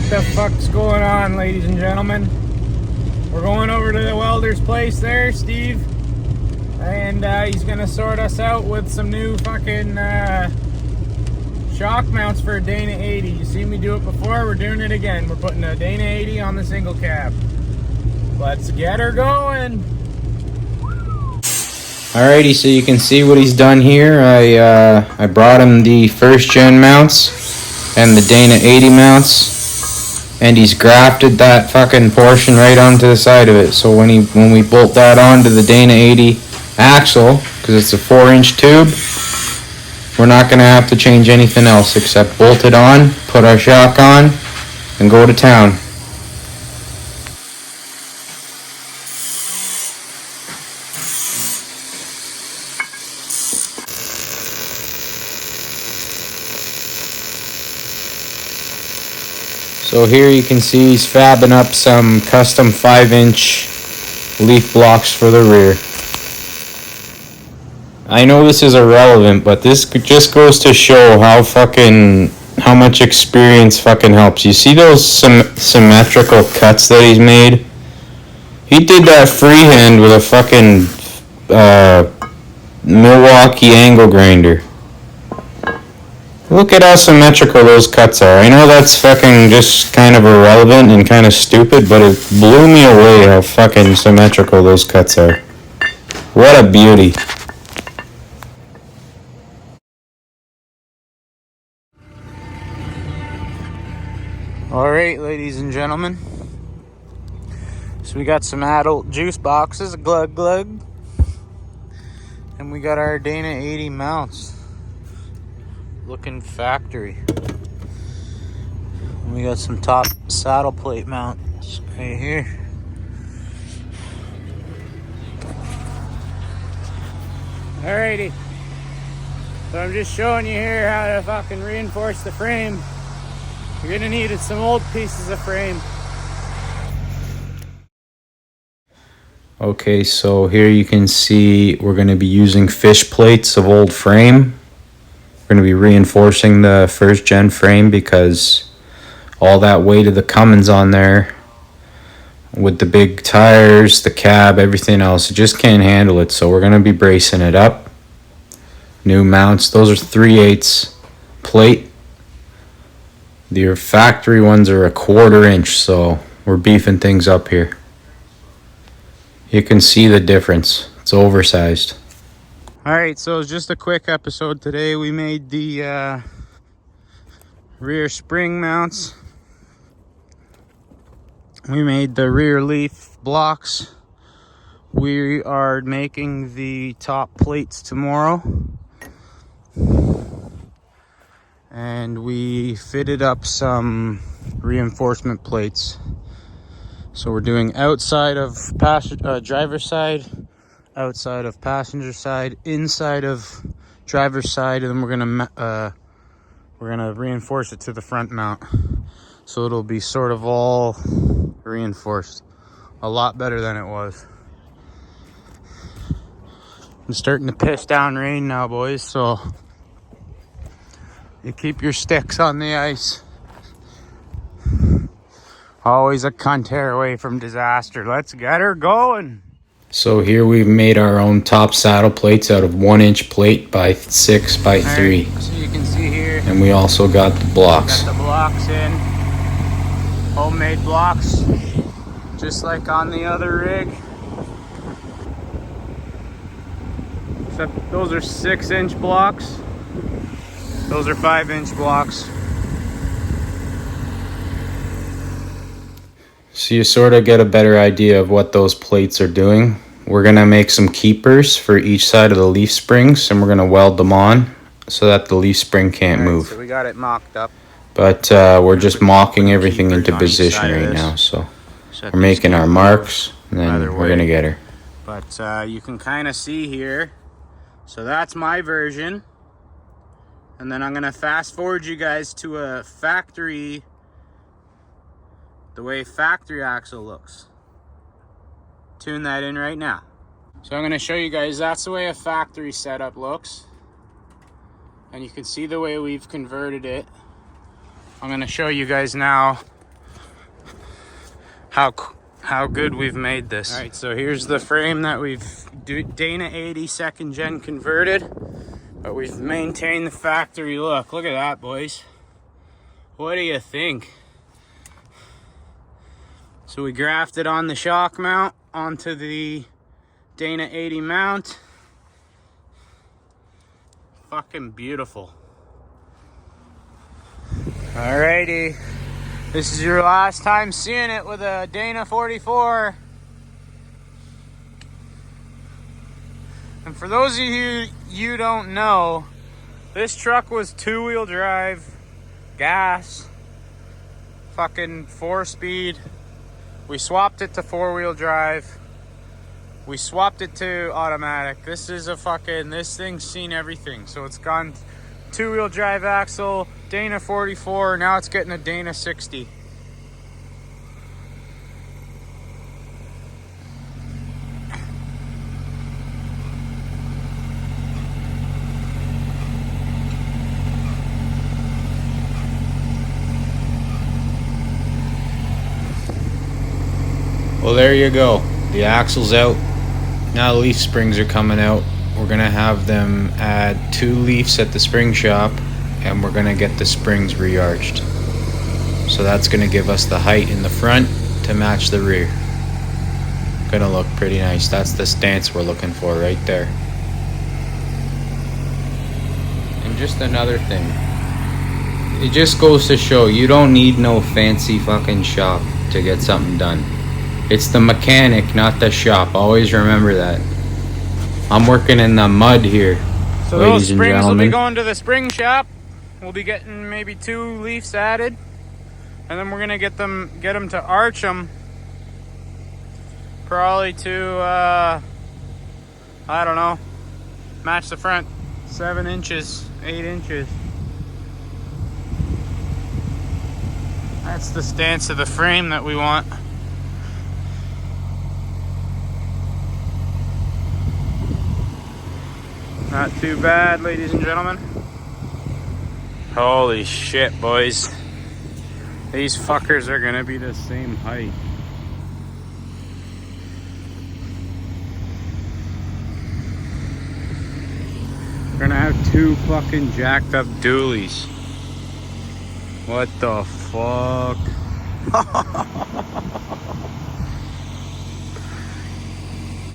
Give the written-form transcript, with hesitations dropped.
What the fuck's going on, ladies and gentlemen? We're going over to the welder's place there, Steve, and he's gonna sort us out with some new fucking shock mounts for a Dana 80. You seen me do it before, we're doing it again. We're putting a Dana 80 on the single cab. Let's get her going. Alrighty, so you can see what he's done here. I brought him the first gen mounts and the Dana 80 mounts, and he's grafted that fucking portion right onto the side of it. So when we bolt that onto the Dana 80 axle, because it's a 4-inch tube, we're not gonna have to change anything else except bolt it on, put our shock on, and go to town. So here you can see he's fabbing up some custom 5-inch leaf blocks for the rear. I know this is irrelevant, but this just goes to show how much experience fucking helps. You see those symmetrical cuts that he's made? He did that freehand with a fucking Milwaukee angle grinder. Look at how symmetrical those cuts are. I know that's fucking just kind of irrelevant and kind of stupid, but it blew me away how fucking symmetrical those cuts are. What a beauty. Alright, ladies and gentlemen. So we got some adult juice boxes, glug glug. And we got our Dana 80 mounts. Looking factory. And we got some top saddle plate mounts right here. Alrighty. So I'm just showing you here how to fucking reinforce the frame. You're gonna need some old pieces of frame. Okay, so here you can see we're going to be using fish plates of old frame. We're going to be reinforcing the first gen frame because all that weight of the Cummins on there with the big tires, the cab, everything else, it just can't handle it. So we're going to be bracing it up. New mounts, those are 3/8 plate. Your factory ones are a 1/4 inch, so we're beefing things up here. You can see the difference. It's oversized. Alright, so it's just a quick episode today. We made the rear spring mounts. We made the rear leaf blocks. We are making the top plates tomorrow. And we fitted up some reinforcement plates. So we're doing outside of driver's side, outside of passenger side, inside of driver's side, and then we're gonna reinforce it to the front mount. So it'll be sort of all reinforced. A lot better than it was. I'm starting to piss down rain now, boys, so you keep your sticks on the ice. Always a cunt hair away from disaster. Let's get her going. So here we've made our own top saddle plates out of 1-inch plate by 6 by 3. Right, so you can see here. And we also got the blocks. Got the blocks in. Homemade blocks. Just like on the other rig. Except those are 6-inch blocks. Those are 5-inch blocks. So you sort of get a better idea of what those plates are doing. We're going to make some keepers for each side of the leaf springs, and we're going to weld them on so that the leaf spring can't move. So we got it mocked up. But we're just mocking everything into position right now. So we're making our marks, and then we're going to get her. But you can kind of see here. So that's my version. And then I'm going to fast forward you guys to a factory, the way factory axle looks. Tune that in right now. So I'm going to show you guys, that's the way a factory setup looks. And you can see the way we've converted it. I'm going to show you guys now how good we've made this. All right, so here's the frame that we've Dana 80 2nd gen converted, but we've maintained the factory look. Look at that, boys. What do you think? So we grafted on the shock mount onto the Dana 80 mount. Fucking beautiful. Alrighty. This is your last time seeing it with a Dana 44. And for those of you don't know, this truck was 2-wheel drive, gas, fucking 4-speed. We swapped it to 4-wheel drive. We swapped it to automatic. This thing's seen everything. So it's gone 2-wheel drive axle, Dana 44, now it's getting a Dana 60. Well, there you go. The axle's out. Now the leaf springs are coming out. We're gonna have them add 2 leaves at the spring shop, and we're gonna get the springs re-arched. So that's gonna give us the height in the front to match the rear. Gonna look pretty nice. That's the stance we're looking for right there. And just another thing, it just goes to show you don't need no fancy fucking shop to get something done. It's the mechanic, not the shop. Always remember that. I'm working in the mud here, so ladies those and springs gentlemen. will be going to the spring shop. We'll be getting maybe 2 leaves added, and then we're gonna get them to arch them, probably to I don't know, match the front 7 inches, 8 inches. That's the stance of the frame that we want. Not too bad, ladies and gentlemen. Holy shit, boys. These fuckers are gonna be the same height. We're gonna have 2 fucking jacked up dualies. What the fuck?